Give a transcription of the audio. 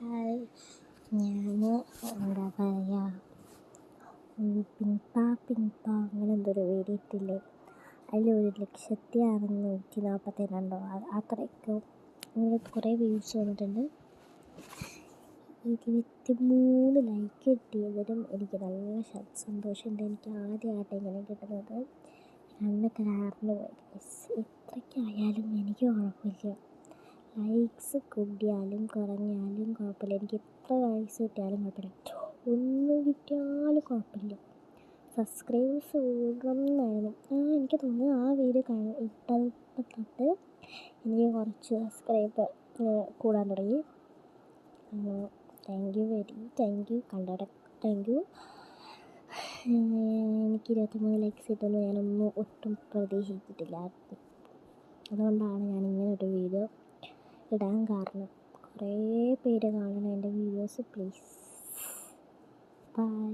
Hi, ഞാൻ എന്താ പറയുക, പിൻപ അങ്ങനെ എന്തൊരു വീഡിയോ ഇട്ടില്ലേ, അതിൽ 1,642,000 അത്രയൊക്കെ അങ്ങനെ കുറേ വ്യൂസ് വന്നിട്ടുണ്ട്. 23 ലൈക്ക് കിട്ടിയതിലും എനിക്ക് നല്ല സന്തോഷമുണ്ട്. എനിക്ക് ആദ്യമായിട്ട് ഇങ്ങനെ കിട്ടുന്നത്. കണ്ണൊക്കെ കാർന്നു പോയി. എത്രയ്ക്കായാലും എനിക്ക് കുഴപ്പമില്ല. ലൈക്സ് കൂടിയാലും കുറഞ്ഞാലും കുഴപ്പമില്ല. എനിക്ക് എത്ര ലൈക്സ് കിട്ടിയാലും കുഴപ്പമില്ല, ഒന്നും കിട്ടിയാലും കുഴപ്പമില്ല. സബ്സ്ക്രൈബേഴ്സ് കൂടണമെന്നായിരുന്നു എനിക്ക് തോന്നുന്നു. ആ വീഡിയോ ഇട്ടപ്പോൾ തൊട്ട് എനിക്ക് കുറച്ച് സബ്സ്ക്രൈബർ കൂടാൻ തുടങ്ങി. Thank you thank you. എനിക്ക് 23 ലൈക്സ് കിട്ടുമെന്ന് ഞാനൊന്നും ഒട്ടും പ്രതീക്ഷിച്ചിട്ടില്ലായിരുന്നു. അതുകൊണ്ടാണ് ഞാൻ ഇങ്ങനൊരു വീഡിയോ ഇടാൻ കാരണം. കുറേ പേര് കാണണം എൻ്റെ വീഡിയോസ്. Please, by.